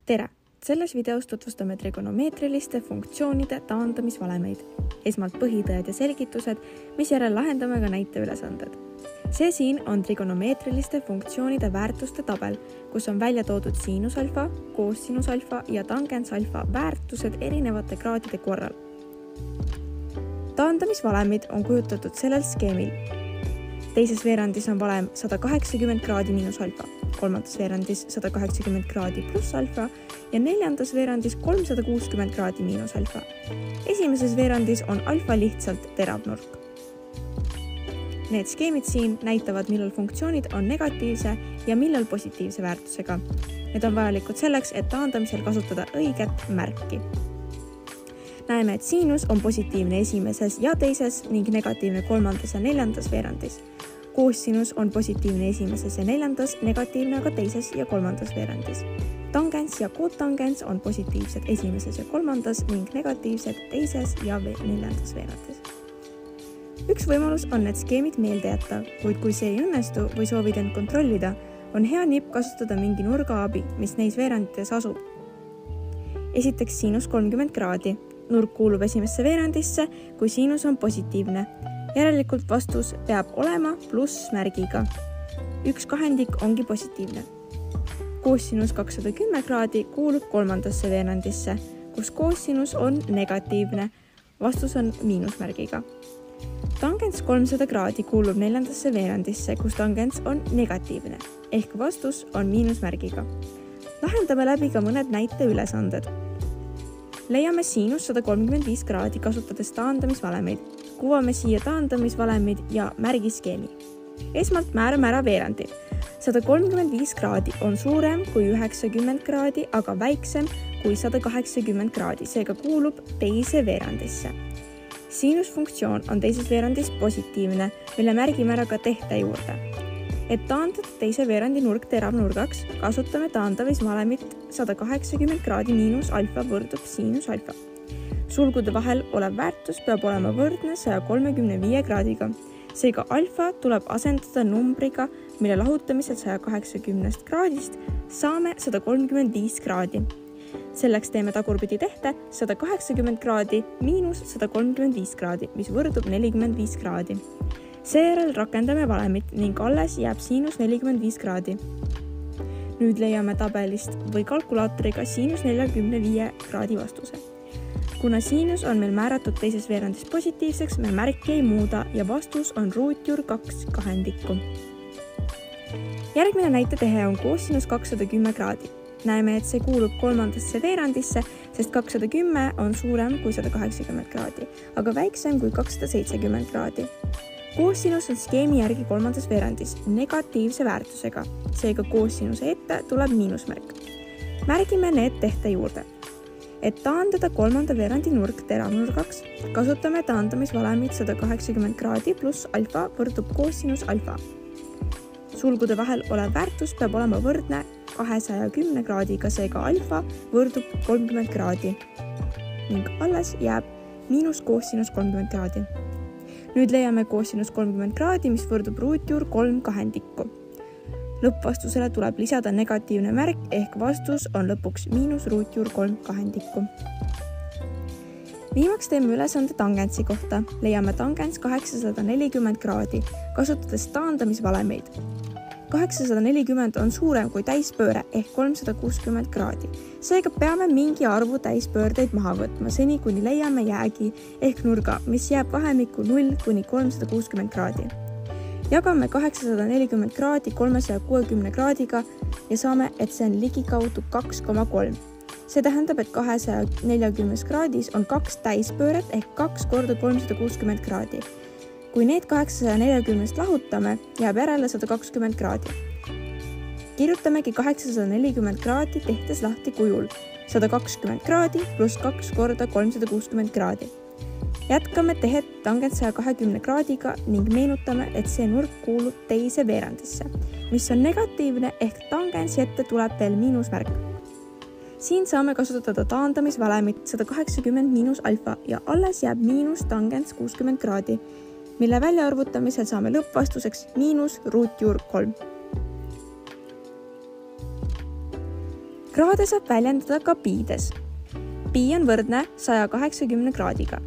Tere! Selles videos tutvustame trigonomeetriliste funktsioonide taandamisvalemeid. Esmalt põhitõed ja selgitused, mis järel lahendame ka näiteülesanded. See siin on trigonomeetriliste funktsioonide väärtuste tabel, kus on välja toodud siinusalfa, koossinusalfa ja tangentsalfa väärtused erinevate kraadide korral. Taandamisvalemid on kujutatud sellel skeemil. Teises veerandis on valem 180 kraadi miinus alfa, kolmandas veerandis 180 kraadi pluss alfa ja neljandas veerandis 360 kraadi miinus alfa. Esimeses veerandis on alfa lihtsalt teravnurk. Need skeemid siin näitavad, millal funktsioonid on negatiivse ja millal positiivse väärtusega. Need on vajalikud selleks, et taandamisel kasutada õiget märki. Näeme, et siinus on positiivne esimeses ja teises ning negatiivne kolmandas ja neljandas veerandis. Koossinus on positiivne esimeses ja neljandas, negatiivne aga teises ja kolmandas veerandis. Tangens ja kootangens on positiivsed esimeses ja kolmandas ning negatiivsed teises ja neljandas veerandis. Üks võimalus on need skeemid meelde jätta, kuid kui see ei õnnestu või soovid end kontrollida, on hea nipp kasutada mingi nurga abi, mis neis veerandites asub. Esiteks siinus 30 kraadi. Nurk kuulub esimesse veerandisse, kui siinus on positiivne. Järelikult vastus peab olema pluss märgiga. Üks kahendik ongi positiivne. Koossinus 210 kraadi kuulub kolmandasse veerandisse, kus koossinus on negatiivne. Vastus on miinusmärgiga. Tangens 300 kraadi kuulub neljandasse veerandisse, kus tangens on negatiivne, ehk vastus on miinusmärgiga. Lahendame läbi ka mõned näiteülesanded. Leiame siinus 135 kraadi kasutades taandamisvalemeid. Kuvame siia taandamisvalemid ja märgiskeemi. Esmalt määrame ära veerandi. 135 kraadi on suurem kui 90 kraadi, aga väiksem kui 180 kraadi, seega kuulub teise veerandisse. Siinusfunktsioon on teises veerandis positiivne, mille märgime ära ka tehte juurde. Et taandada teise veerandi nurk teravnurgaks, kasutame taandamisvalemit 180 kraadi miinus alfa võrdub siinus alfa. Sulgude vahel olev väärtus peab olema võrdne 135 kraadiga. Seega alfa tuleb asendada numbriga, mille lahutamisel 180 kraadist saame 135 kraadi. Selleks teeme tagurpidi tehte 180 kraadi miinus 135 kraadi, mis võrdub 45 kraadi. Seejärel rakendame valemit ning alles jääb siinus 45 kraadi. Nüüd leiame tabelist või kalkulaatoriga siinus 45 kraadi vastuse. Kuna siinus on meil määratud teises veerandis positiivseks, me märki ei muuda ja vastus on ruutjuur 2 kahendikku. Järgmine näitetehe on koossinus 210 kraadi. Näeme, et see kuulub kolmandasse veerandisse, sest 210 on suurem kui 180 kraadi, aga väiksem kui 270 kraadi. Koossinus on skeemi järgi kolmandas veerandis negatiivse väärtusega, seega koossinuse ette tuleb miinusmärk. Märgime need tehte juurde. Et taandada kolmanda veerandi nurk teravnurgaks, kasutame taandamisvalemit 180 kraadi pluss alfa võrdub koossinus alfa. Sulgude vahel olev väärtus peab olema võrdne 210 kraadiga, seega alfa võrdub 30 kraadi ning alles jääb miinus koossinus 30 kraadi. Nüüd leiame koossinus 30 kraadi, mis võrdub ruutjuur 3 kahendikku. Lõppvastusele tuleb lisada negatiivne märk, ehk vastus on lõpuks miinus ruutjuur 3 kahendikku. Viimaks teeme ülesande tangentsi kohta. Leiame tangens 840 kraadi, kasutades taandamisvalemeid. 840 on suurem kui täispööre ehk 360 kraadi. Seega peame mingi arvu täispöördeid maha võtma, seni kuni leiame jäägi ehk nurga, mis jääb vahemikku 0 kuni 360 kraadi. Jagame 840 kraadi 360 kraadiga ja saame, et see on ligikaudu 2,3. See tähendab, et 240 kraadis on 2 täispööret ehk 2 korda 360 kraadi. Kui need 840 lahutame, jääb järele 120 kraadi. Kirjutamegi 840 kraadi tehtes lahti kujul 120 kraadi pluss 2 korda 360 kraadi. Jätkame tehet tangens 120 kraadiga ning meenutame, et see nurk kuulub teise veerandisse, mis on negatiivne ehk tangens ette tuleb veel miinusmärk. Siin saame kasutada taandamisvalemit 180 miinus alfa ja alles jääb miinus tangens 60 kraadi, mille väljaarvutamisel saame lõppvastuseks miinus ruutjuur 3. kraade saab väljendada ka piides. Pii on võrdne 180 kraadiga.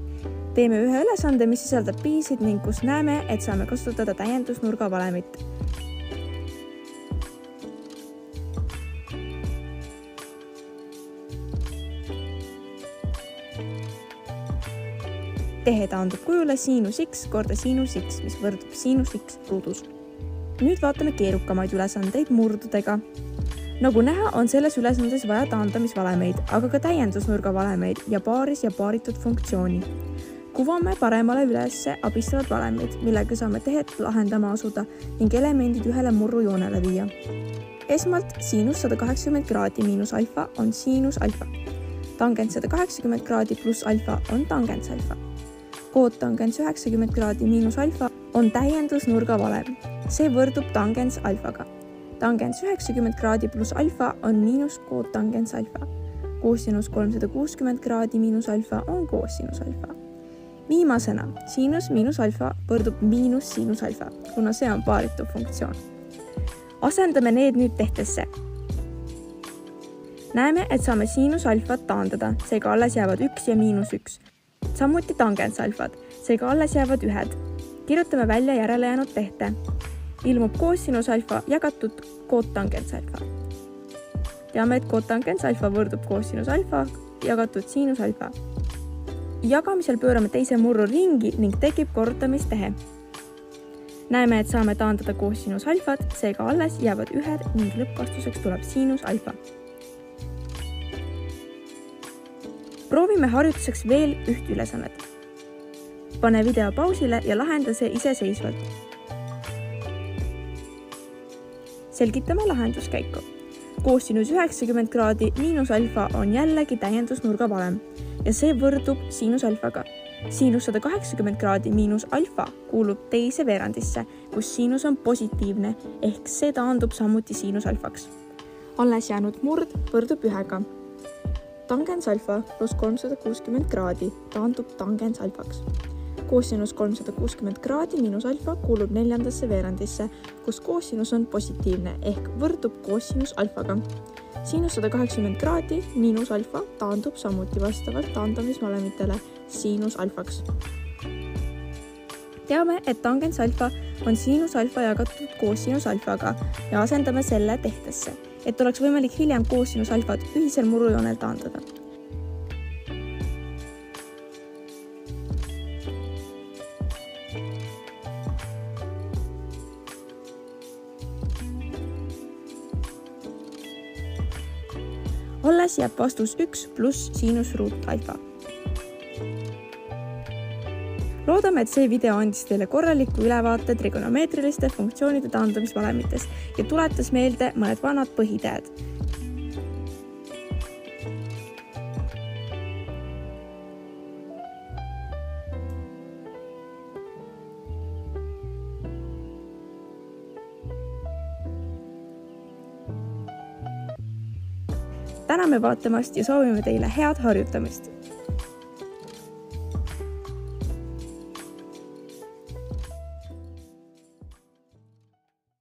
Teeme ühe ülesande, mis sisaldab piisid ning kus näeme, et saame kasutada täiendusnurga valemit. Tehe taandub kujule siinus x korda siinus x, mis võrdub siinus x ruudus. Nüüd vaatame keerukamaid ülesandeid murdudega. Nagu näha, on selles ülesandes vaja taandamisvalemeid, aga ka täiendusnurga valemeid ja paaris ja paaritud funktsiooni. Kuvame paremale ülesse abistavad valemid, millega saame tehet lahendama asuda ning elemendid ühele murrujoonele viia. Esmalt siinus 180 kraadi miinus alfa on siinus alfa. Tangens 180 kraadi pluss alfa on tangens alfa. Kootangens 90 kraadi miinus alfa on täiendusnurga valem. See võrdub tangens alfaga. Tangens 90 kraadi pluss alfa on miinus kootangens alfa. Koosinus 360 kraadi miinus alfa on koosinus alfa. Viimasena, siinus miinus alfa võrdub miinus siinus alfa, kuna see on paaritu funktsioon. Asendame need nüüd tehtesse. Näeme, et saame siinus alfat taandada, seega alles jäävad 1 ja miinus 1. Samuti tangens alfad, seega alles jäävad 1. Kirjutame välja järele jäänud tehte. Ilmub koosinus alfa jagatud kootangens alfa. Teame, et kootangens alfa võrdub koosinus alfa jagatud siinus alfa. Jagamisel pöörame teise murru ringi ning tekib kordamistehe. Näeme, et saame taandada koosinus alfat, seega alles jäävad 1 ning lõppvastuseks tuleb siinus alfa. Proovime harjutuseks veel üht ülesannet. Pane video pausile ja lahenda see iseseisvalt. Selgitame lahenduskäiku. Koosinus 90 kraadi miinus alfa on jällegi täiendusnurga valem ja see võrdub siinus alfaga. Siinus 180 kraadi miinus alfa kuulub teise veerandisse, kus siinus on positiivne ehk see taandub samuti siinus alfaks. Alles jäänud murd võrdub 1-ga. Tangens alfa pluss 360 kraadi taandub tangens alfaks. Koosinus 360 kraadi miinus alfa kuulub 4. veerandisse, kus koosinus on positiivne ehk võrdub koosinus alfaga. Siinus 180 kraadi miinus alfa taandub samuti vastavalt taandamisvalemitele siinus alfaks. Teame, et tangens alfa on siinus alfa jagatud koosinus alfaga ja asendame selle tehtesse, et oleks võimalik hiljem koosinus alfat ühisel murrujoonel taandada. Alles jääb vastus 1 pluss siinus ruut alfa. Loodame, et see video andis teile korraliku ülevaate trigonomeetriliste funktsioonide taandamisvalemitest ja tuletas meelde mõned vanad põhiteed. Täname vaatamast ja soovime teile head harjutamist!